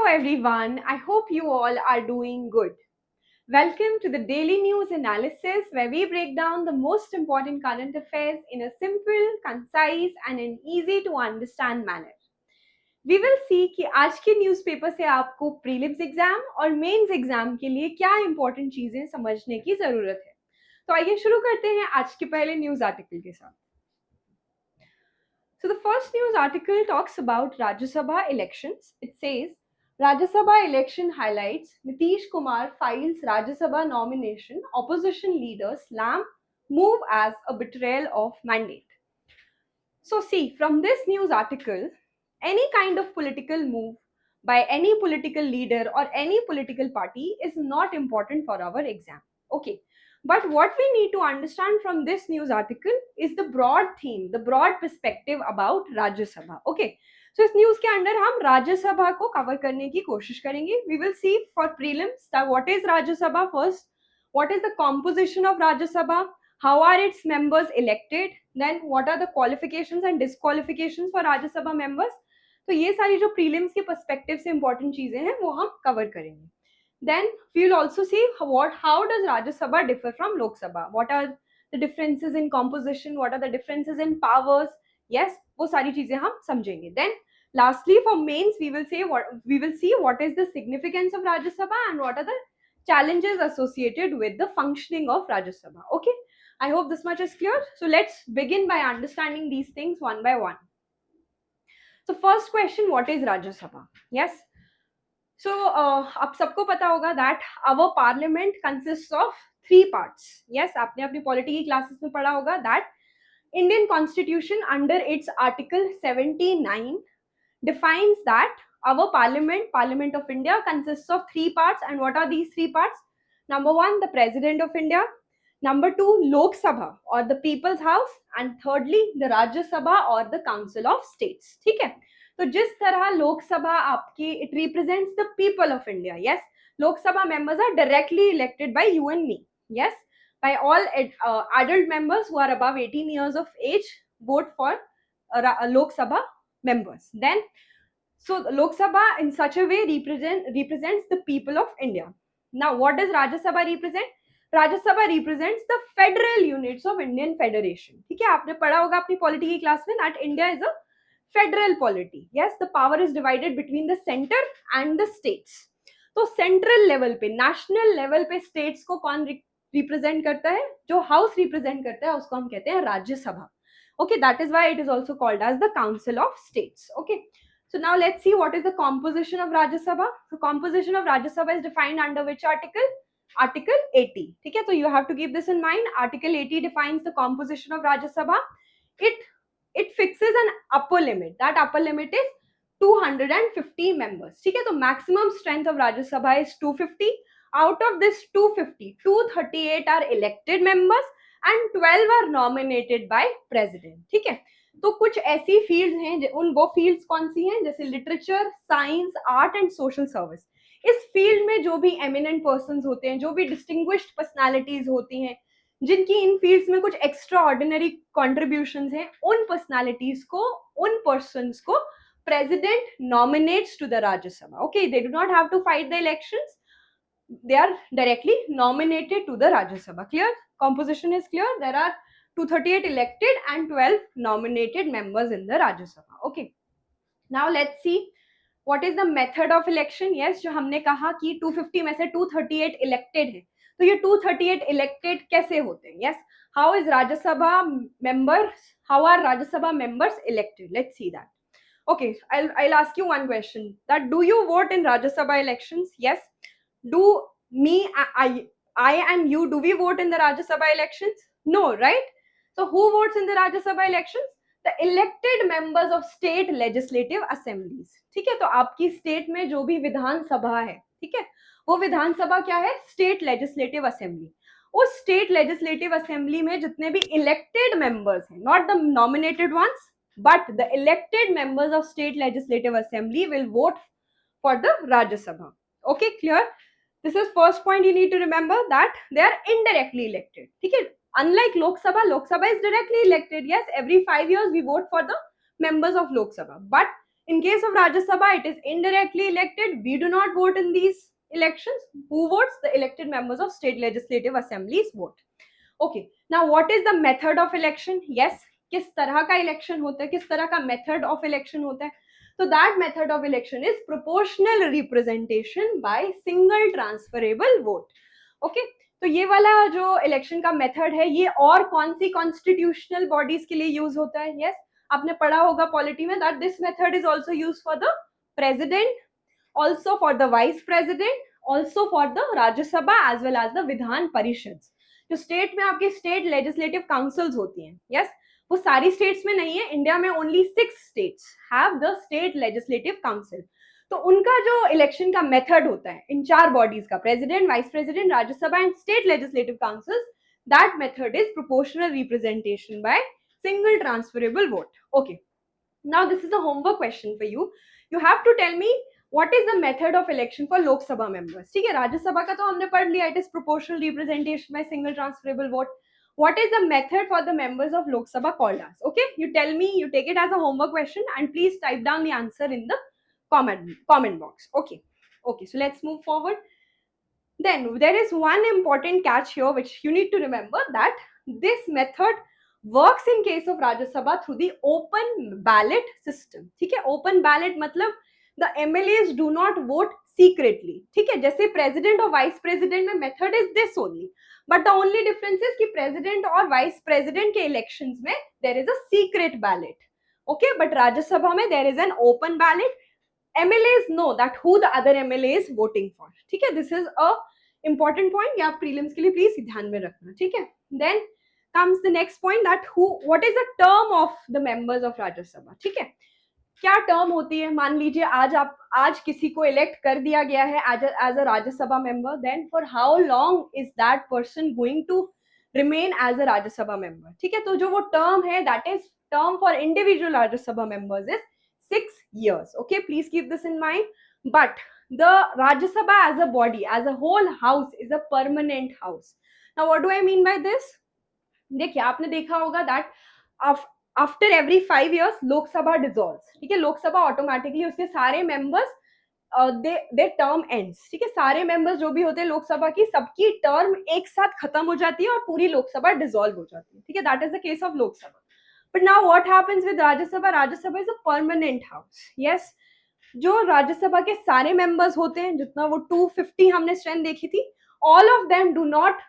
everyone, I hope you all are doing good. Welcome to the daily news analysis where we break down the most important current affairs in a simple, concise and an easy to understand manner. We will see कि आज के newspaper से आपको prelims exam और mains exam के लिए क्या important चीजें समझने की जरूरत है। तो आइए शुरू करते हैं आज के पहले न्यूज आर्टिकल के साथ। So the first news article talks about Rajya Sabha elections. It says Rajya Sabha election highlights Nitish Kumar files Rajya Sabha nomination, opposition leader slam move as a betrayal of mandate. So see, from this news article, any kind of political move by any political leader or any political party is not important for our exam. Okay. But what we need to understand from this news article is the broad theme, the broad perspective about Rajya Sabha. Okay. So इस news के अंदर हम राज्य सभा को cover करने की कोशिश करेंगे. We will see for prelims that what is Rajya Sabha first, what is the composition of Rajya Sabha, how are its members elected, then what are the qualifications and disqualifications for Rajya Sabha members. तो ये सारी जो prelims के perspective से important चीजें हैं वो हम कवर करेंगे. Then we will also see how does Rajya Sabha differ from Lok Sabha. What are the differences in composition? What are the differences in powers? Yes, वो सारी चीजें हम समझेंगे. Then lastly for mains we will see what is the significance of Rajya Sabha and what are the challenges associated with the functioning of Rajya Sabha. Okay, I hope this much is clear. So let's begin by understanding these things one by one. So first question, what is Rajya Sabha? Yes. So आप सबको पता होगा that our parliament consists of 3 parts. Yes, आपने अपनी polity की classes में पढ़ा होगा that Indian Constitution under its Article 79 defines that our Parliament of India consists of 3 parts. And what are these 3 parts? Number 1, the President of India. Number 2, Lok Sabha or the People's House. And thirdly, the Rajya Sabha or the Council of States. ठीक है. तो जिस तरह लोकसभा आपकी it represents the people of India. Yes, Lok Sabha members are directly elected by you and me. Yes, by all adult members who are above 18 years of age vote for Lok Sabha members. Then, so Lok Sabha in such a way represents the people of India. Now, what does Rajya Sabha represent? Rajya Sabha represents the federal units of Indian Federation. ठीक है, आपने पढ़ा होगा अपनी polity की class में that India is a federal polity. Yes, the power is divided between the center and the states. तो central level पे, नेशनल लेवल पे स्टेट्स को कौन रिप्रेजेंट करता है? जो हाउस रिप्रेजेंट करता है उसको हम कहते हैं Rajya Sabha. Okay, that is why it is also called as the Council of States. Okay, so now let's see what is the composition of Rajya Sabha. The composition of Rajya Sabha is defined under which article? Article 80. ठीक है, तो you have to keep this in mind. Article 80 defines the composition of Rajya Sabha. It fixes an upper limit. That upper limit is 250 members. ठीक है, तो maximum strength of Rajya Sabha is 250. Out of this 250, 238 are elected members and 12 are nominated by president. ठीक है, तो कुछ ऐसी fields हैं, वो फील्ड्स कौन सी हैं? जैसे literature, science, art and social service. इस फील्ड में जो भी एमिनेंट पर्संस होते हैं, जो भी डिस्टिंग्विश्ड पर्सनालिटीज होती हैं, जिनकी इन फील्ड्स में कुछ एक्स्ट्रा ऑर्डिनरी कॉन्ट्रीब्यूशंस हैं, उन पर्सनालिटीज को, उन पर्संस को president nominates to the Rajya Sabha. Okay, they do not have to fight the elections. They are directly nominated to the Rajya Sabha. Clear? Composition is clear. There are 238 elected and 12 nominated members in the Rajya Sabha. Okay. Now let's see what is the method of election. Yes, जो हमने कहा कि 250 में से 238 elected है, तो ये 238 elected कैसे होते हैं? Yes, how is Rajya Sabha members? How are Rajya Sabha members elected? Let's see that. Okay, I'll ask you one question. That do you vote in Rajya Sabha elections? Yes. Do I and you, do we vote in the Rajya Sabha elections? No, right? So who votes in the Rajya Sabha elections? The elected members of state legislative assemblies. ठीक है, तो आपकी state में जो भी विधान सभा है, ठीक है, वो विधान सभा क्या है? State legislative assembly. उस स्टेट लेजिस्लेटिव असेंबली में जितने भी इलेक्टेड मेंबर्स हैं, not the nominated ones, but the elected members of state legislative assembly will vote for the Rajya Sabha. Okay, clear? This is first point you need to remember, that they are indirectly elected. ठीक है, unlike Lok Sabha is directly elected. Yes, every 5 years we vote for the members of Lok Sabha, but In case of Rajya Sabha, it is indirectly elected. We do not vote in these elections. Who votes? The elected members of state legislative assemblies vote. Okay, now what is the method of election? Yes, किस तरह का election होता है, किस तरह का method of election होता है? So that method of election is proportional representation by single transferable vote. Okay, तो ये वाला जो इलेक्शन का मेथड है ये और कौन सी कॉन्स्टिट्यूशनल बॉडीज के लिए यूज होता है? यस, आपने पढ़ा होगा पॉलिटी में that this method is also used for the president, also for the vice president, also for the Rajya Sabha as well as the Vidhan Parishad. जो स्टेट में आपके स्टेट लेजिस्लेटिव काउंसिल्स होती हैं, यस, वो सारी स्टेट्स में नहीं है. इंडिया में only 6 states have the state legislative council. तो उनका जो इलेक्शन का मेथड होता है इन 4 बॉडीज का, president, vice president, Rajya Sabha and state legislative councils, that method is proportional representation by single transferable vote. Okay, now this is a homework question for you. You have to tell me what is the method of election for Lok Sabha members. ठीक है, राज्यसभा का तो हमने पढ़ लिया, it is proportional representation by single transferable vote. What is the method for the members of Lok Sabha called as? Okay, you tell me, you take it as a homework question and please type down the answer in the comment box. Okay, so let's move forward. Then there is one important catch here which you need to remember, that this method works in case of Rajya Sabha through the open ballot system. ठीक है, open ballot मतलब the MLAs do not vote secretly. ठीक है, जैसे president और vice president में method is this only, but the only difference is कि president और vice president के elections में there is a secret ballot. Okay, but Rajya Sabha में there is an open ballot. MLAs know that who the other MLA is voting for. ठीक है, this is a important point. ये आप prelims के लिए please ध्यान में रखना. ठीक है, then comes the next point, that what is the term of the members of Rajya Sabha. ठीक है, क्या टर्म होती है? मान लीजिए आज किसी को इलेक्ट कर दिया गया है as a Rajya Sabha member, then for how long is that person going to remain as a Rajya Sabha member. ठीक है, तो जो वो टर्म है that is term for individual Rajya Sabha members is 6 years. Okay, please keep this in mind. But the Rajya Sabha as a body, as a whole house, is a permanent house. Now what do I mean by this? देखिए, आपने देखा होगा that after every 5 years Lok Sabha dissolves. ठीक है, Lok Sabha automatically उसके सारे members दे term ends. ठीक है, सारे मेंबर्स जो भी होते हैं लोकसभा की, सबकी टर्म एक साथ खत्म हो जाती है और पूरी लोकसभा डिसॉल्व हो जाती है. ठीक है, that is the case of Lok Sabha. But now what happens with Rajya Sabha? Rajya Sabha is a permanent house. Yes, जो राज्यसभा के सारे मेंबर्स होते हैं, जितना वो 250 हमने स्ट्रेंथ देखी थी, all of them do not,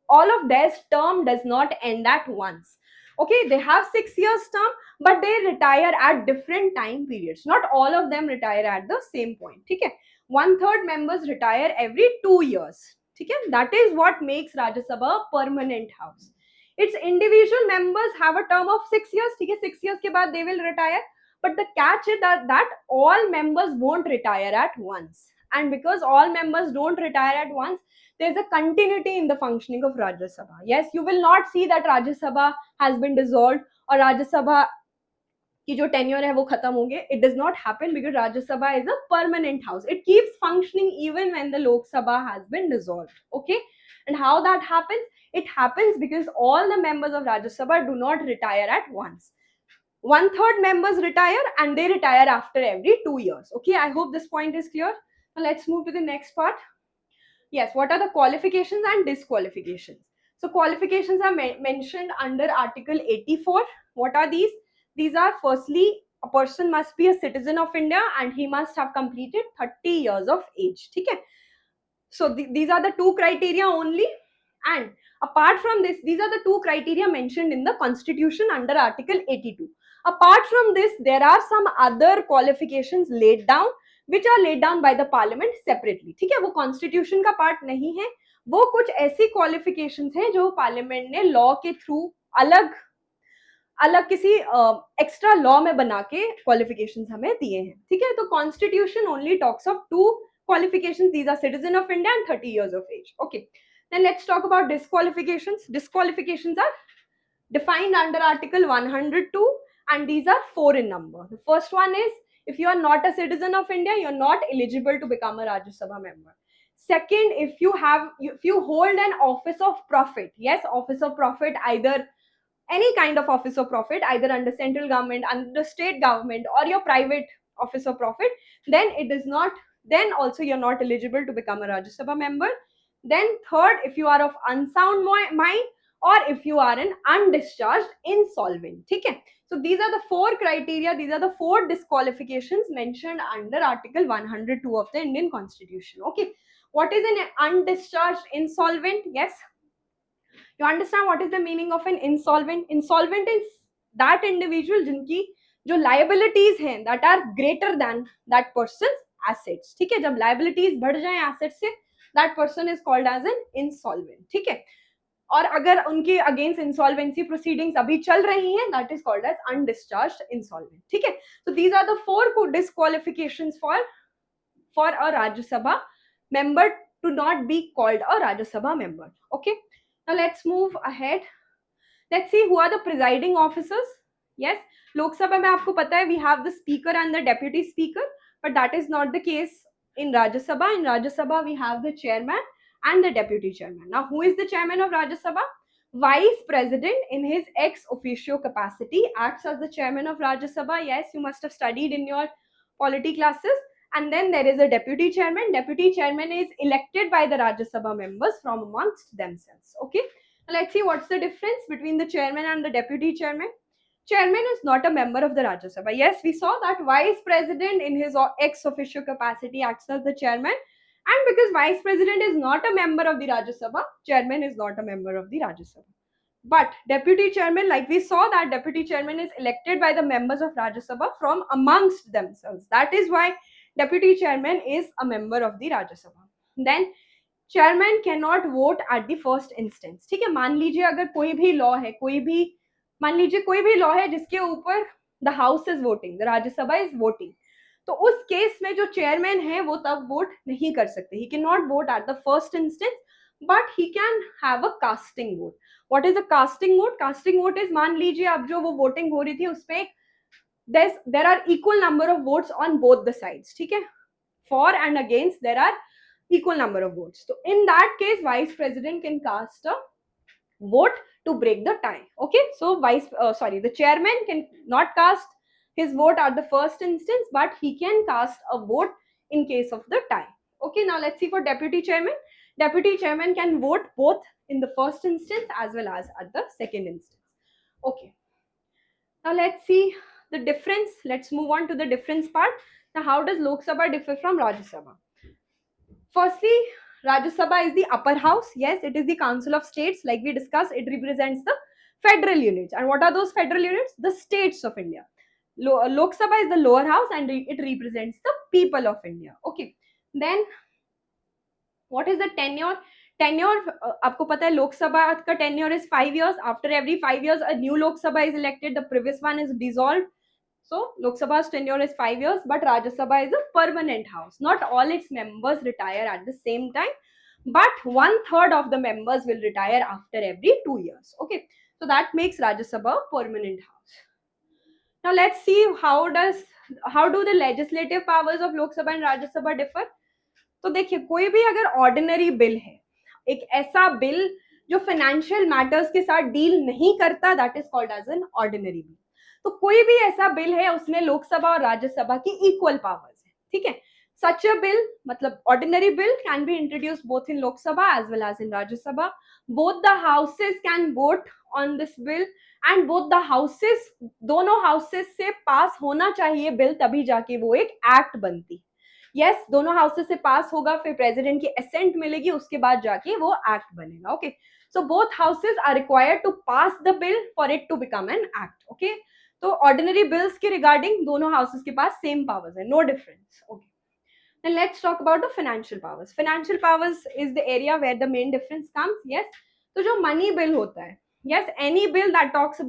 all of their term does not end at once. Okay, they have 6 years term, but they retire at different time periods. Not all of them retire at the same point. Okay, 1/3 members retire every 2 years. Okay, that is what makes Rajya Sabha a permanent house. Its individual members have a term of 6 years. Okay, 6 years के बाद they will retire. But the catch is that all members won't retire at once. And because all members don't retire at once, there's a continuity in the functioning of Rajya Sabha. Yes, you will not see that Rajya Sabha has been dissolved or Rajya Sabha की जो tenure है वो खत्म हो गए. It does not happen because Rajya Sabha is a permanent house. It keeps functioning even when the Lok Sabha has been dissolved. Okay, and how that happens? It happens because all the members of Rajya Sabha do not retire at once. 1/3 members retire and they retire after every 2 years. Okay, I hope this point is clear. Now let's move to the next part. Yes, what are the qualifications and disqualifications? So qualifications are mentioned under Article 84. What are these? These are, firstly, a person must be a citizen of India and he must have completed 30 years of age. Okay? So these are the 2 criteria only. And apart from this, these are the 2 criteria mentioned in the Constitution under Article 82. Apart from this, there are some other qualifications laid down, which are laid down by the Parliament separately. ठीक है, वो Constitution का part नहीं है, वो कुछ ऐसी qualifications हैं जो Parliament ने law के through अलग किसी एक्स्ट्रा लॉ में बना के क्वालिफिकेशंस हमें दिए हैं. ठीक है, तो constitution only talks of 2 qualifications. These are citizen of India and 30 years of age. Okay, then let's talk about disqualifications. Disqualifications are defined under Article 102 and these are 4 in number. The first one is, if you are not a citizen of India, you are not eligible to become a Rajya Sabha member. Second, if you hold an office of profit, yes, office of profit, either any kind of office of profit, either under central government, under state government, or your private office of profit, then it is not, then also you're not eligible to become a Rajya Sabha member. Then third, if you are of unsound mind, or if you are an undischarged insolvent. Okay, so these are the four criteria, these are the four disqualifications mentioned under Article 102 of the Indian Constitution. Okay, what is an undischarged insolvent? Yes, you understand what is the meaning of an insolvent? Insolvent is that individual जिनकी जो liabilities हैं that are greater than that person's assets. ठीक है, जब liabilities बढ़ जाएं assets से, that person is called as an insolvent. ठीक है, और अगर उनकी अगेंस्ट इंसॉल्वेंसी प्रोसीडिंग्स अभी चल रही हैं, that is called as undischarged insolvent. ठीक है, so these are the four disqualifications for a Rajya Sabha member to not be called a Rajya Sabha member. Okay, now let's move ahead. Let's see who are the presiding officers. Yes, Lok Sabha में आपको पता है we have the speaker and the deputy speaker, but that is not the case in Rajya Sabha. In Rajya Sabha we have the chairman and the deputy chairman. Now who is the chairman of Rajya Sabha? Vice President in his ex officio capacity acts as the chairman of Rajya Sabha. Yes, you must have studied in your polity classes. And then there is a deputy chairman. Deputy chairman is elected by the Rajya Sabha members from amongst themselves. Okay, let's see what's the difference between the chairman and the deputy chairman. Chairman is not a member of the Rajya Sabha. Yes, we saw that vice president in his ex officio capacity acts as the chairman, and because vice president is not a member of the Rajya Sabha, chairman is not a member of the Rajya Sabha. But deputy chairman, like we saw that deputy chairman is elected by the members of Rajya Sabha from amongst themselves. That is why deputy chairman is a member of the Rajya Sabha. Then chairman can not vote at the first instance. ठीक है, मान लीजिए अगर कोई भी law है, मान लीजिए कोई भी लॉ है जिसके ऊपर the house is voting, the Rajya Sabha is voting, तो उस केस में जो चेयरमैन है वो तब वोट नहीं कर सकते. He can not vote at the first instance, but he can have a casting vote. What is a casting vote? Casting vote is, मान लीजिए अब जो वो वोटिंग हो रही थी उसपे there are equal number of votes on both the sides. ठीक है, for and against there are equal number of votes. So in that case, vice president can cast a vote to break the tie. Okay, so the chairman can not cast his vote at the first instance, but he can cast a vote in case of the tie. Okay, now let's see for deputy chairman. Deputy chairman can vote both in the first instance as well as at the second instance. Okay, now let's see the difference. Let's move on to the difference part. Now how does Lok Sabha differ from Rajya Sabha? Firstly, Rajya Sabha is the upper house. Yes, it is the Council of States. Like we discussed, it represents the federal units. And what are those federal units? The states of India. Lok Sabha is the lower house and it represents the people of India. Okay. Then, what is the tenure? आपको पता है लोक सभा का tenure is 5 years. After every 5 years, a new Lok Sabha is elected. The previous one is dissolved. So Lok Sabha's tenure is 5 years, but Rajya Sabha is a permanent house. Not all its members retire at the same time, but 1/3 of the members will retire after every 2 years. Okay, so that makes Rajya Sabha a permanent house. Now let's see how do the legislative powers of Lok Sabha and Rajya Sabha differ. तो देखिए, कोई भी अगर ordinary bill है, एक ऐसा bill जो financial matters के साथ डील नहीं करता, that is called as an ordinary bill. तो कोई भी ऐसा बिल है उसमें लोकसभा और राज्यसभा की इक्वल पावर्स है. ठीक है, सच अ बिल मतलब ordinary bill can be introduced both in Lok Sabha as well as in Rajya Sabha. Both the houses can vote on this bill and both the houses, दोनों हाउसेस से पास होना चाहिए बिल, तभी जाके वो एक एक्ट बनती. यस, दोनों हाउसेस से पास होगा, फिर प्रेसिडेंट की असेंट मिलेगी, उसके बाद जाके वो एक्ट बनेगा. Okay, so both houses are required to pass the bill for it to become an act. Okay, तो ऑर्डिनरी बिल्स के रिगार्डिंग दोनों हाउसेस के पास सेम पावर्स है, no difference. Okay, then let's talk about the financial powers. Financial powers is the area where the main difference comes. Yes, तो जो money bill होता है, yes, any bill that talks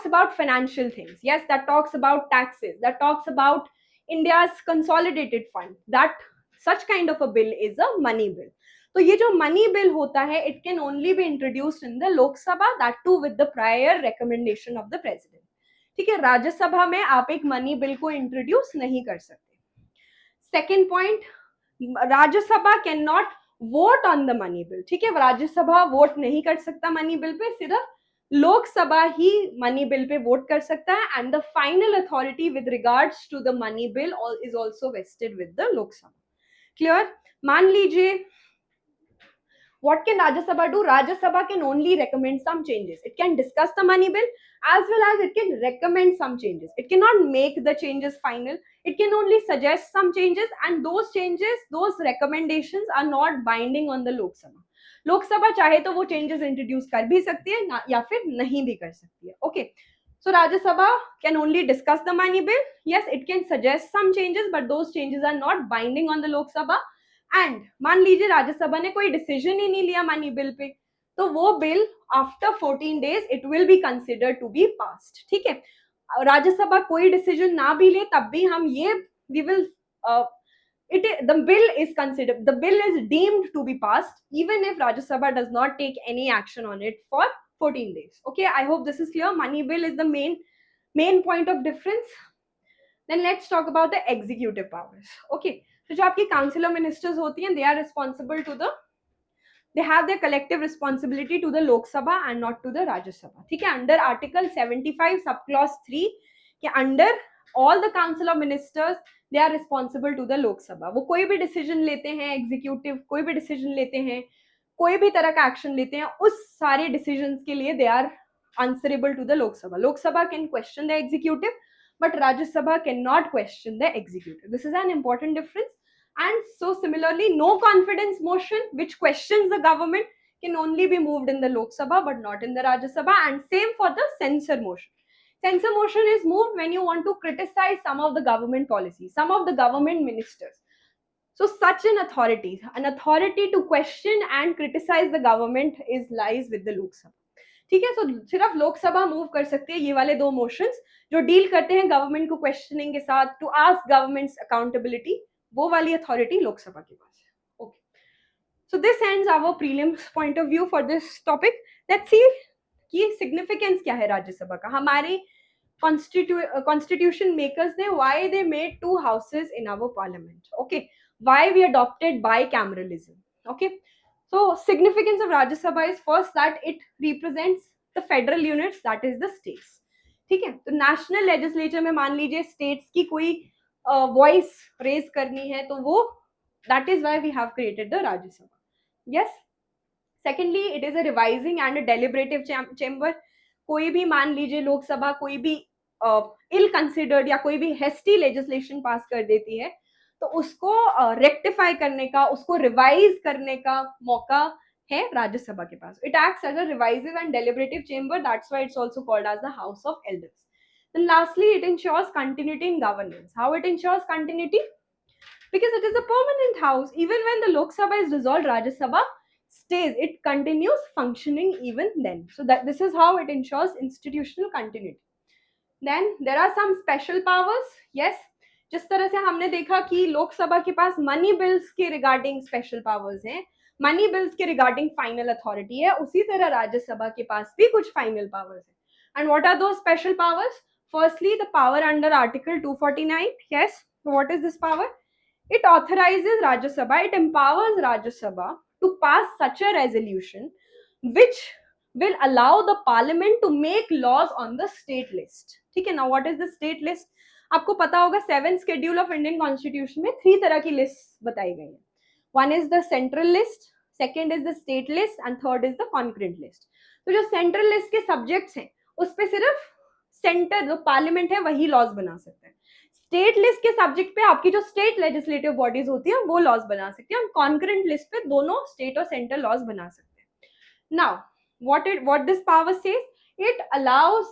about financial things, yes, that talks about taxes, that talks about India's consolidated fund, that such kind of a bill is a money bill. तो ये जो money bill होता है, it can only be introduced in the Lok Sabha, that too with the prior recommendation of the president. ठीक है, राज्यसभा में आप एक मनी बिल को इंट्रोड्यूस नहीं कर सकते. Second point, Rajya Sabha can not vote on the money bill. ठीक है, राज्यसभा वोट नहीं कर सकता मनी बिल पे, सिर्फ लोकसभा ही मनी बिल पे वोट कर सकता है and the final authority with regards to the money bill is also vested with the Lok Sabha. Clear? मान लीजिए, what can Rajya Sabha do? Rajya Sabha can only recommend some changes. It can discuss the money bill as well as it can recommend some changes. It cannot make the changes final. It can only suggest some changes, and those changes, those recommendations are not binding on the Lok Sabha. लोक सभा चाहे तो वो changes introduce कर भी सकती है ना, या फिर नहीं भी कर सकती है. Okay, so Rajya Sabha can only discuss the money bill. Yes, it can suggest some changes, but those changes are not binding on the Lok Sabha. And मान लीजिए राज्यसभा ने कोई डिसीजन ही नहीं लिया मनी बिल पे, तो वो bill after 14 days it will be consider to be passed. ठीक है, राज्यसभा कोई डिसीजन ना भी ले तब भी हम ये we will the bill is considered, the bill is deemed to be passed even if Rajya Sabha does not take any action on it for 14 days. Okay, I hope this is clear. Money bill is the main point of difference. Then let's talk about the executive powers. Okay, so जो आपकी council of ministers होती हैं, they are responsible to the, they have their collective responsibility to the Lok Sabha and not to the Rajya Sabha. ठीक है, under article 75 subclause 3 के under all the council of ministers they are responsible to the Lok Sabha. वो कोई भी decision लेते हैं, executive कोई भी decision लेते हैं, कोई भी तरह का action लेते हैं, उस सारे decisions के लिए they are answerable to the Lok Sabha. Lok Sabha can question the executive, but Rajya Sabha cannot question the executive. This is an important difference. And so similarly, no confidence motion which questions the government can only be moved in the Lok Sabha but not in the Rajya Sabha. And same for the censor motion. Censor motion is moved when you want to criticize some of the government policies, some of the government ministers. So such an authority to question and criticize the government is lies with the Lok Sabha. ठीक है, so सिर्फ Lok Sabha move कर सकती है ये वाले दो motions जो डील करते हैं गवर्नमेंट को क्वेश्चनिंग के साथ, टू आस्क गवर्नमेंट्स अकाउंटेबिलिटी, वो वाली अथॉरिटी लोकसभा के पास है. Okay, so this ends our prelims point of view for this topic. Let's see कि सिग्निफिकेंस क्या है राज्यसभा का. हमारे constitution makers ने why they made two houses in our parliament. Okay, why we adopted bicameralism. Okay, so significance of Rajya Sabha is first that it represents the federal units, that is the states. ठीक है, तो national legislature में मान लीजिए states की कोई voice raise करनी है तो वो that is why we have created the Rajya Sabha. Yes, secondly it is a revising and a deliberative chamber. कोई भी मान लीजिए लोकसभा कोई भी इल कंसिडर्ड या कोई भी हेस्टी लेजिस्लेशन पास कर देती है तो उसको रेक्टिफाई करने का, उसको रिवाइज करने का मौका है राज्यसभा के पास. It acts as a revisive and deliberative chamber, that's why it's also called as the house of elders. Then lastly, it ensures continuity in governance. How it ensures continuity? Because it is a permanent house. Even when the Lok Sabha is dissolved, Rajya Sabha stays. It continues functioning even then. So that this is how it ensures institutional continuity. Then there are some special powers. Yes, जिस तरह से हमने देखा कि लोकसभा के पास money bills के regarding special powers हैं, मनी बिल्स के रिगार्डिंग फाइनल अथॉरिटी है, उसी तरह राज्यसभा के पास भी कुछ फाइनल पावर्स हैं. And what are those special powers? Firstly the power under article 249. Yes, what is this power? It authorizes Rajya Sabha, it empowers Rajya Sabha to pass such a resolution which will allow the parliament to make laws on the state list. ठीक है, now what is the state list? आपको पता होगा 7th schedule of Indian constitution में 3 तरह की lists बताई गई हैं. One is the central list, second is the state list and third is the concurrent list. तो जो central list के subjects हैं उस पे सिर्फ सेंटर जो पार्लियामेंट है वही लॉज बना सकते हैं. स्टेट लिस्ट के सब्जेक्ट पे आपकी जो स्टेट लेजिस्लेटिव बॉडीज होती हैं वो लॉज बना सकती हैं. हम कॉन्करेंट लिस्ट पे दोनों स्टेट और सेंटर लॉज बना सकते हैं. Now what this power says, it allows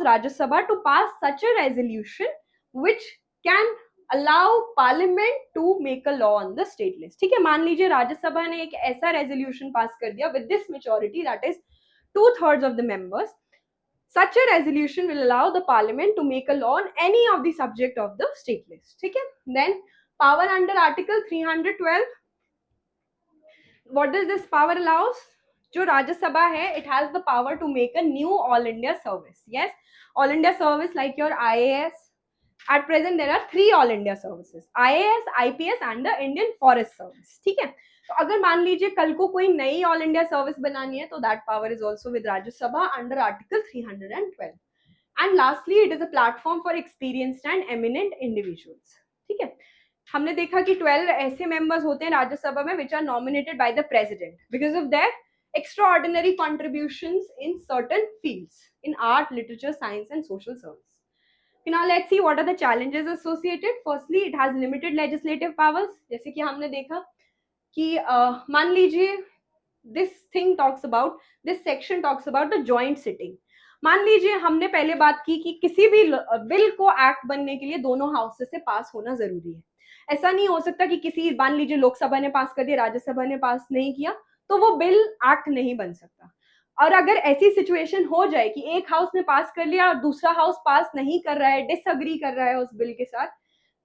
Rajya Sabha to pass such a resolution which can allow parliament to make a law on the state list. ठीक है, मान लीजिए राज्यसभा ने एक ऐसा रेजोल्यूशन पास कर दिया with this majority, that is 2/3 of the members. Such a resolution will allow the parliament to make a law on any of the subject of the state list. ठीक है, then power under article 312. What does this power allows? जो राज्यसभा है, it has the power to make a new all India service. Yes, all India service like your IAS, at present there are 3 all India services, IAS, IPS and the Indian forest service. ठीक है, तो अगर मान लीजिए कल को कोई नई ऑल इंडिया सर्विस बनानी है तो that power is also with Rajya Sabha under article 312. And lastly it is a platform for experienced and eminent individuals. ठीक है, हमने देखा कि 12 ऐसे मेंबर्स होते हैं राज्यसभा में which are nominated by the president because of their extraordinary contributions in certain fields in art, literature, science and social service. Now let's see what are the challenges associated. Firstly, it has limited legislative powers. जैसे कि हमने देखा कि मान लीजिए this thing talks about, this section talks about the joint sitting. मान लीजिए हमने पहले बात की कि किसी भी बिल को एक्ट बनने के लिए दोनों हाउसेस से पास होना जरूरी है. ऐसा नहीं हो सकता कि किसी, मान लीजिए लोकसभा ने पास कर दिया, राज्यसभा ने पास नहीं किया, तो वो बिल एक्ट नहीं बन सकता. और अगर ऐसी सिचुएशन हो जाए कि एक हाउस ने पास कर लिया और दूसरा हाउस पास नहीं कर रहा है, डिसअग्री कर रहा है उस बिल के साथ,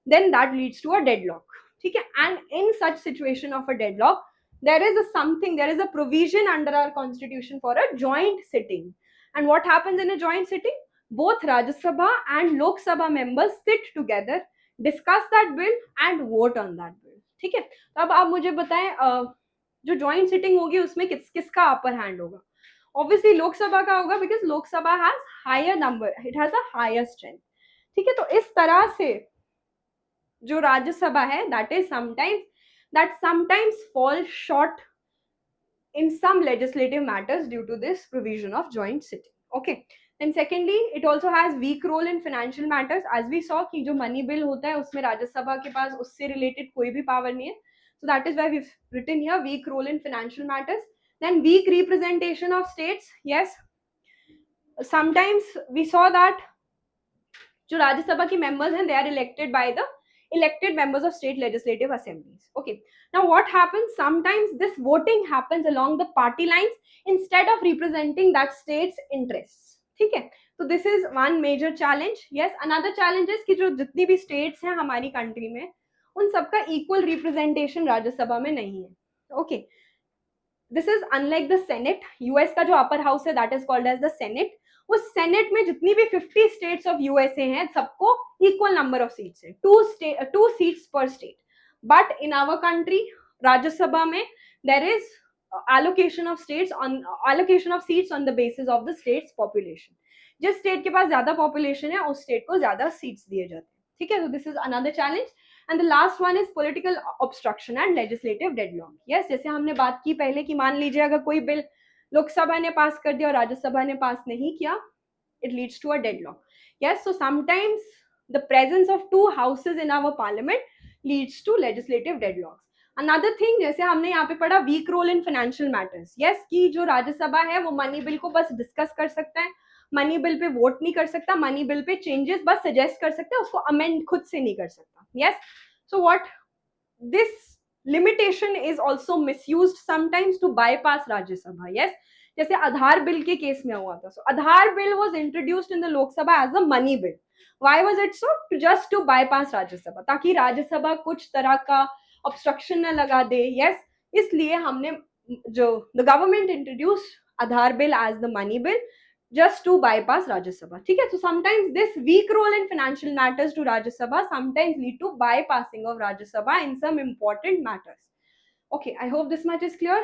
then that leads to a deadlock. ठीक है, and in such situation of a deadlock there is a provision under our constitution for a joint sitting. And what happens in a joint sitting? Both Rajya Sabha and Lok Sabha members sit together, discuss that bill and vote on that bill. ठीक है, तो अब आप मुझे बताएं जो joint sitting होगी उसमें किसका upper hand होगा? Obviously लोकसभा का होगा because Lok Sabha has higher number, it has a higher strength. ठीक है, तो इस तरह से जो राज्यसभा है that sometimes falls short in some legislative matters due to this provision of joint sitting. Okay, and secondly it also has weak role in financial matters, as we saw कि जो money bill होता है उसमें राज्यसभा के पास उससे related कोई भी power नहीं है. So that is why we've written here weak role in financial matters. Then weak representation of states. Yes, sometimes we saw that जो राज्यसभा की members हैं they are elected by the elected members of state legislative assemblies. Okay, now what happens, sometimes this voting happens along the party lines instead of representing that state's interests. ठीक है, तो this is one major challenge. Yes, another challenge is कि जो जितनी भी states हैं हमारी country में उन सबका equal representation राज्यसभा में नहीं है. Okay, this is unlike the Senate. US का जो upper house है that is called as the Senate. उस सेनेट में जितनी भी 50 स्टेट्स ऑफ यूएसए हैं सबको इक्वल नंबर ऑफ सीट्स है, two seats per state. But in our country Rajya Sabha में there is allocation of seats on the basis of the state's population. जिस state के पास ज्यादा पॉपुलेशन है उस स्टेट को ज्यादा सीट्स दिए जाते हैं. ठीक है, तो this is another challenge. And the last one is political obstruction and legislative deadlock. Yes, जैसे हमने बात की पहले कि मान लीजिए अगर कोई बिल लोकसभा ने पास कर दिया और राज्यसभा ने पास नहीं किया, it leads to a deadlock. Yes, so sometimes the presence of two houses in our parliament leads to legislative deadlocks. Another thing, जैसे हमने यहाँ पे पढ़ा weak role in financial matters. Yes, कि जो राज्यसभा है वो मनी बिल को बस डिस्कस कर सकता है, मनी बिल पे वोट नहीं कर सकता, मनी बिल पे चेंजेस बस सजेस्ट कर सकता है, उसको अमेंड खुद से नहीं कर सकता. Yes, so what this limitation is also misused sometimes to bypass Rajya Sabha. Yes, जैसे आधार बिल के केस में हुआ था. So Aadhaar bill was introduced in the Lok Sabha as a money bill. Why was it so? Just to bypass Rajya Sabha, ताकि राज्यसभा कुछ तरह का obstruction न लगा दे. Yes, इसलिए हमने जो the government introduced Aadhaar bill as the money bill just to bypass Rajya Sabha. ठीक है, so sometimes this weak role in financial matters to Rajya Sabha sometimes lead to bypassing of Rajya Sabha in some important matters. Okay, I hope this much is clear.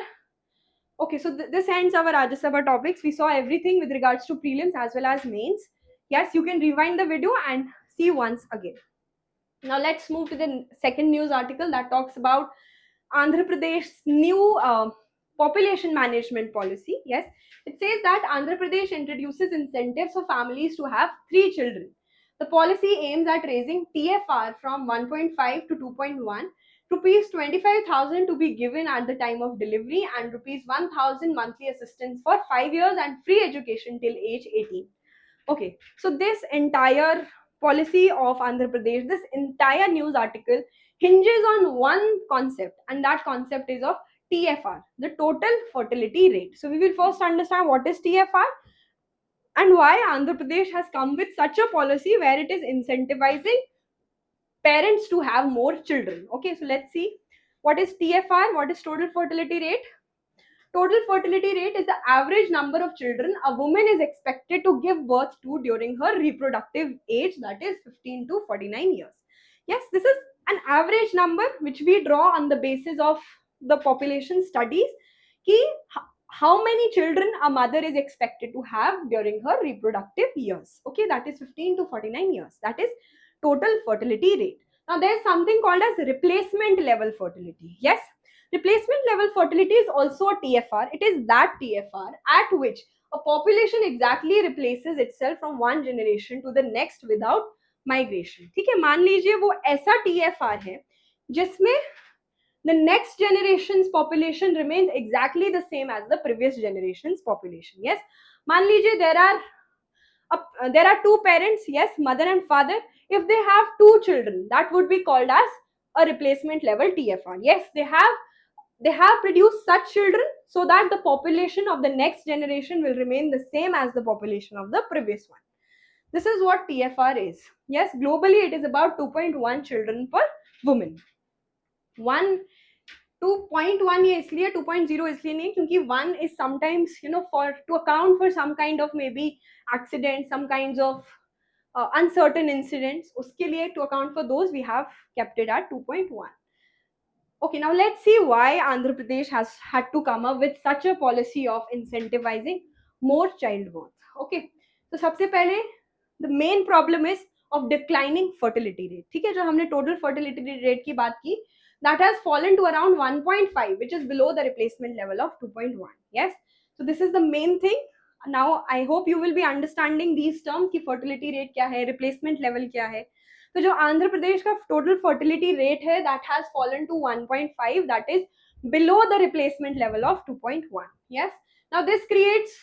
Okay, so this ends our Rajya Sabha topics. We saw everything with regards to prelims as well as mains. Yes, you can rewind the video and see once again. Now let's move to the second news article that talks about Andhra Pradesh's new population management policy. Yes, it says that Andhra Pradesh introduces incentives for families to have 3 children. The policy aims at raising TFR from 1.5 to 2.1, rupees 25,000 to be given at the time of delivery, and rupees 1,000 monthly assistance for 5 years and free education till age 18. Okay, so this entire policy of Andhra Pradesh, this entire news article hinges on one concept, and that concept is of TFR, the total fertility rate. So we will first understand what is TFR and why Andhra Pradesh has come with such a policy where it is incentivizing parents to have more children. Okay, so let's see what is TFR, what is total fertility rate. Total fertility rate is the average number of children a woman is expected to give birth to during her reproductive age, that is 15 to 49 years. Yes, this is an average number which we draw on the basis of the population studies ki how many children a mother is expected to have during her reproductive years. Okay, that is 15 to 49 years. That is total fertility rate. Now there is something called as replacement level fertility. Yes, replacement level fertility is also a TFR. It is that TFR at which a population exactly replaces itself from one generation to the next without migration. ठीक है, मान लीजिए वो ऐसा TFR है जिसमें the next generation's population remains exactly the same as the previous generation's population. Yes, मान लीजिए there are two parents, yes, mother and father. If they have two children, that would be called as a replacement level TFR. Yes, they have produced such children so that the population of the next generation will remain the same as the population of the previous one. This is what TFR is. Yes, globally it is about 2.1 children per woman. 2.1 ये इसलिए 2.0 इसलिए नहीं क्योंकि 1 is sometimes for to account for some kind of maybe accident, some kinds of uncertain incidents, उसके लिए to account for those we have kept it at 2.1. Okay, now let's see why Andhra Pradesh has had to come up with such a policy of incentivizing more childbirth. Okay, so सबसे पहले the main problem is of declining fertility rate. ठीक है, जो हमने total fertility rate की बात की, that has fallen to around 1.5, which is below the replacement level of 2.1. Yes, so this is the main thing. Now I hope you will be understanding these terms कि fertility rate क्या है, replacement level क्या है. तो जो आंध्र प्रदेश का total fertility rate है that has fallen to 1.5, that is below the replacement level of 2.1. Yes, now this creates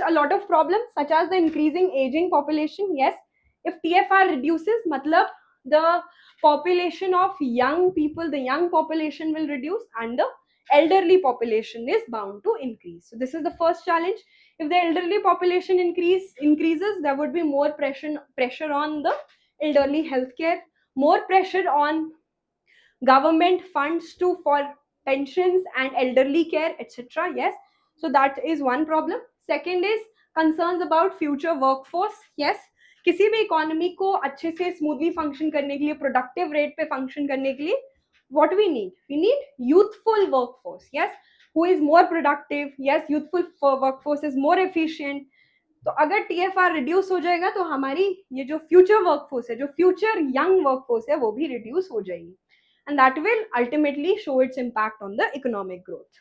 a lot of problems such as the increasing aging population. Yes, if TFR reduces, matlab the population of young people, the young population will reduce and the elderly population is bound to increase. So this is the first challenge. If the elderly population increases, there would be more pressure on the elderly healthcare, more pressure on government funds to for pensions and elderly care, etc. Yes, so that is one problem. Second is concerns about future workforce. Yes, किसी भी economy को अच्छे से smoothly function करने के लिए, productive rate पे function करने के लिए, what we need youthful workforce. Yes, who is more productive. Yes, youthful workforce is more efficient. तो अगर TFR रिड्यूस हो जाएगा तो हमारी ये जो फ्यूचर वर्कफोर्स है, जो फ्यूचर यंग वर्कफोर्स है, वो भी रिड्यूस हो जाएगी, and that will ultimately show its impact on the economic growth.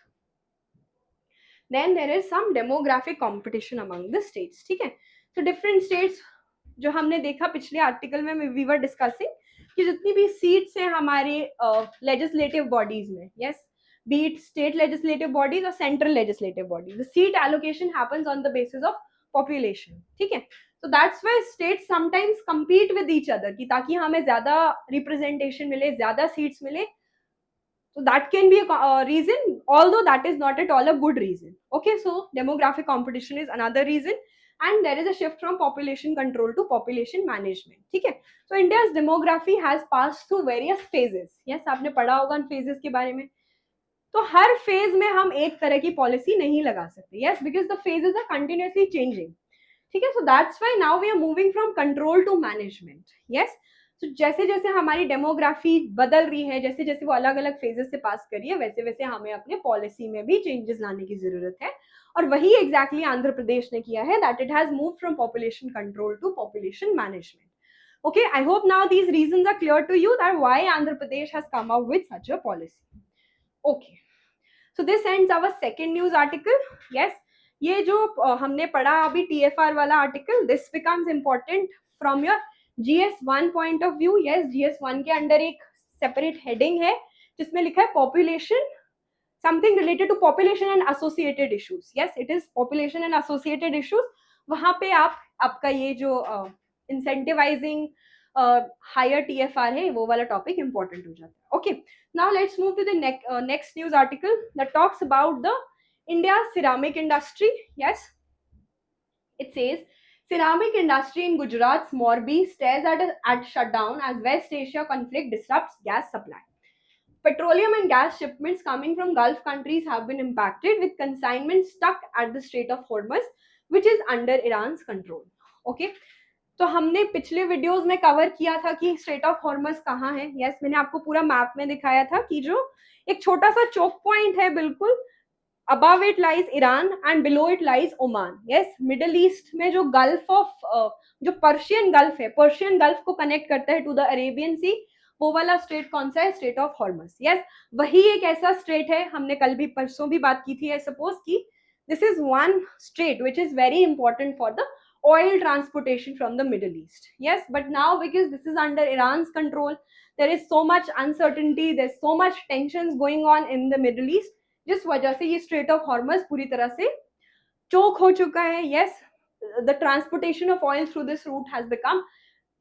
Then there is some demographic competition among the states. ठीक है, so different states जो हमने देखा पिछले आर्टिकल में we were discussing कि जितनी भी सीट्स हैं हमारे लेजिस्लेटिव बॉडीज में, yes, be it state legislative bodies or central legislative bodies, the seat allocation happens on the basis of population. ठीक है, so that's why states sometimes compete with each other कि ताकि हमें ज्यादा representation मिले, ज्यादा seats मिले. So that can be a reason, although that is not at all a good reason. Okay, so demographic competition is another reason, and there is a shift from population control to population management. ठीक है, so India's demography has passed through various phases. Yes, आपने पढ़ा होगा इन phases के बारे में. तो हर phase में हम एक तरह की पॉलिसी नहीं लगा सकते. Yes, because the phases are continuously changing. ठीक है, so that's why now we are moving from control to management. Yes, तो जैसे जैसे हमारी डेमोग्राफी बदल रही है, जैसे जैसे वो अलग अलग फेजेस से पास कर रही है, वैसे वैसे हमें अपने पॉलिसी में भी चेंजेस लाने की जरूरत है. और वही एग्जैक्टली आंध्र प्रदेश ने किया है, that it has move from population control to population management. Okay, I hope now these reasons are clear to you that why Andhra Pradesh has come up with such a policy. Okay, so this ends our second news article. Yes, ये जो हमने पढ़ा अभी TFR वाला article, this becomes important from your GS1 point of view. Yes, GS1 के under एक separate heading है जिसमें लिखा है population, something related to population and associated issues. Yes, it is population and associated issues. वहाँ पे आपका ये जो incentivizing higher TFR है, वो वाला topic important हो जाता है. Okay, now let's move to the next news article that talks about the India's ceramic industry. Yes, it says ceramic industry in Gujarat's Morbi stares at shutdown as West Asia conflict disrupts gas supply. Petroleum and gas shipments coming from Gulf countries have been impacted with consignment stuck at the Strait of Hormuz, which is under Iran's control. Okay, तो हमने पिछले videos में cover किया था कि straight of हॉर्मस कहाँ है. Yes, मैंने आपको पूरा मैप में दिखाया था कि जो एक छोटा सा चोक पॉइंट है बिल्कुल above it lies Iran and below it lies Oman. Yes, middle east में जो गल्फ ऑफ जो पर्शियन गल्फ है, पर्शियन गल्फ को कनेक्ट करता है टू द अरेबियन सी, वो वाला स्ट्रेट कौन सा है? Straight of हॉर्मस. यस, वही एक ऐसा स्ट्रेट है, हमने कल भी परसों भी बात की थी. आई सपोज की this is one straight which is very important for the oil transportation from the Middle East. Yes, but now because this is under Iran's control, there is so much uncertainty, there's so much tensions going on in the Middle East, जिस वजह से ये straight of हॉर्मस पूरी तरह से चोक हो चुका है. Yes, the transportation of oil through this route has become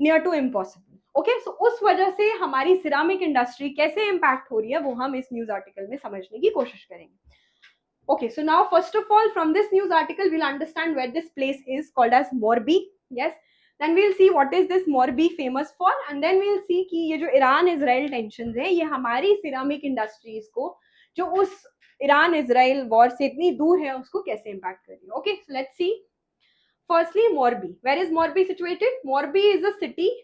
near to impossible. Okay, so उस वजह से हमारी सिरामिक इंडस्ट्री कैसे इम्पैक्ट हो रही है वो हम इस न्यूज आर्टिकल में समझने की कोशिश करेंगे. Okay, so now first of all, from this news article, we'll understand where this place is called as Morbi. Yes, then we'll see what is this Morbi famous for, and then we'll see कि ये जो Iran Israel tension है ये हमारी ceramic industries को जो उस Iran Israel war से इतनी दूर है उसको कैसे इम्पैक्ट कर रही है. Okay, so let's see. Firstly, Morbi. Where is Morbi situated? Morbi is a city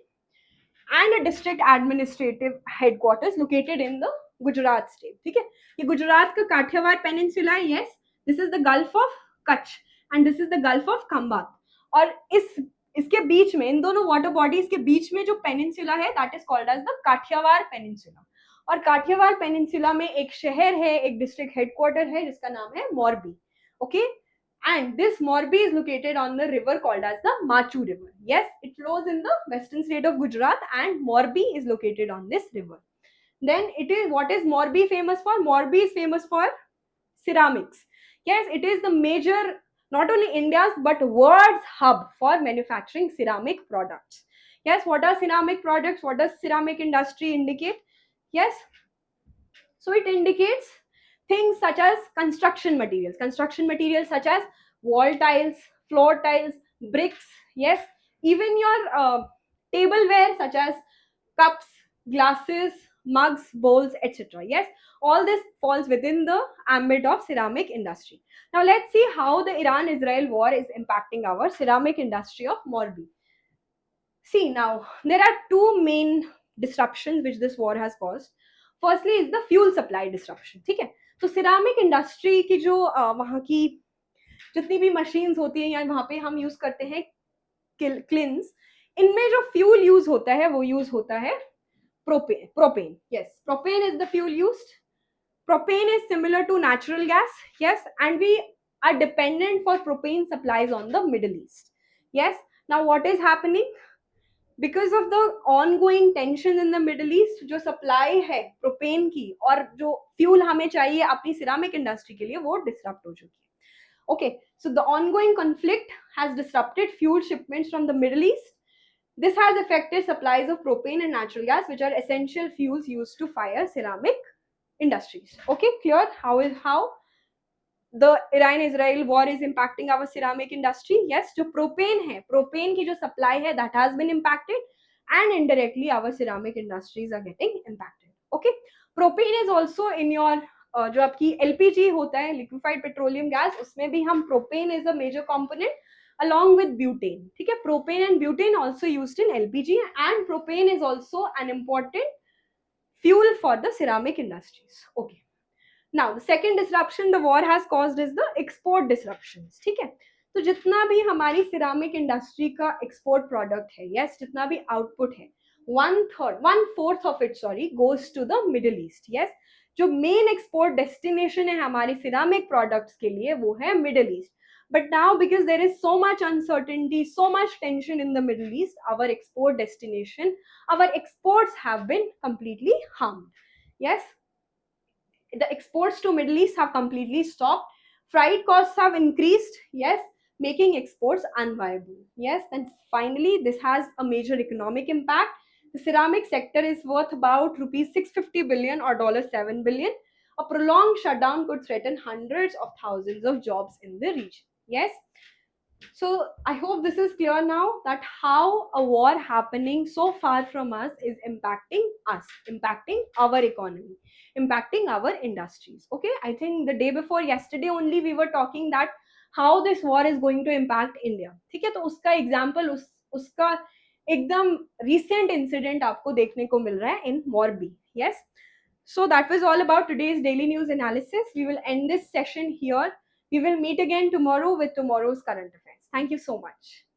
and a district administrative headquarters located in the Gujarat state. ठीक है, ये गुजरात का काठियावाड़ पेनिनसुला है. Yes, this is the gulf of Kutch and this is the gulf of Khambhat. और इसके बीच में, इन दोनों water bodies के बीच में जो पेनिनसुला है that is called as the Kathiawar peninsula. और काठियावाड़ पेनिनसुला में एक शहर है, एक डिस्ट्रिक्ट हेडक्वार्टर है जिसका नाम है Morbi. Okay, and this Morbi is located on the river called as the Machu River. Yes, it flows in the western state of Gujarat and Morbi is located on this river. Then it is, what is Morbi famous for? Morbi is famous for ceramics. Yes, it is the major, not only India's but world's hub for manufacturing ceramic products. Yes, what are ceramic products? What does ceramic industry indicate? Yes, so it indicates things such as construction materials such as wall tiles, floor tiles, bricks. Yes, even your tableware such as cups, glasses, mugs, bowls, etc. Yes, all this falls within the ambit of ceramic industry. Now let's see how the Iran-Israel war is impacting our ceramic industry of Morbi. See, now there are two main disruptions which this war has caused. Firstly is the fuel supply disruption. ठीक है, तो ceramic industry की जो वहाँ की जितनी भी machines होती हैं या वहाँ पे हम यूज करते हैं क्लिन्स, इनमें जो फ्यूल यूज होता है वो यूज होता है propane. Yes, propane is the fuel used. Propane is similar to natural gas. Yes, and we are dependent for propane supplies on the Middle East. Yes, now what is happening? Because of the ongoing tension in the middle east, जो supply है propane की और जो fuel हमें चाहिए अपनी ceramic industry के लिए वो डिसरप्ट हो चुकी है. Okay, so the ongoing conflict has disrupted fuel shipments from the middle east. This has affected supplies of propane and natural gas, which are essential fuels used to fire ceramic industries. Okay, clear how the Iran-Israel war is impacting our ceramic industry. Yes, जो propane है, propane की जो supply है that has been impacted and indirectly our ceramic industries are getting impacted. Okay, propane is also in your जो आपकी LPG होता है, liquefied petroleum gas, उसमें भी हम propane is a major component along with butane. ठीक है, propane and butane also used in LPG and propane is also an important fuel for the ceramic industries. Okay. Now the second disruption the war has caused is the export disruptions. ठीक है, तो जितना भी हमारी ceramic industry का export product है, yes, जितना भी आउटपुट है, 1/4 of it goes to the middle east. Yes, जो मेन एक्सपोर्ट डेस्टिनेशन है हमारी सिरामिक प्रोडक्ट्स के लिए वो है middle east. But now because there is so much uncertainty, so much tension in the Middle East, our export destination, our exports have been completely harmed. Yes, the exports to Middle East have completely stopped. Freight costs have increased. Yes, making exports unviable. Yes, and finally this has a major economic impact. The ceramic sector is worth about rupees 650 billion or $7 billion. A prolonged shutdown could threaten hundreds of thousands of jobs in the region. Yes, So I hope this is clear now that how a war happening so far from us is impacting us, impacting our economy, impacting our industries. Okay, I think the day before yesterday only we were talking that how this war is going to impact India. ठीक है, तो उसका example उसका एकदम recent incident आपको देखने को मिल रहा है in Morbi. Yes. So that was all about today's daily news analysis. We will end this session here. We will meet again tomorrow with tomorrow's current affairs. Thank you so much.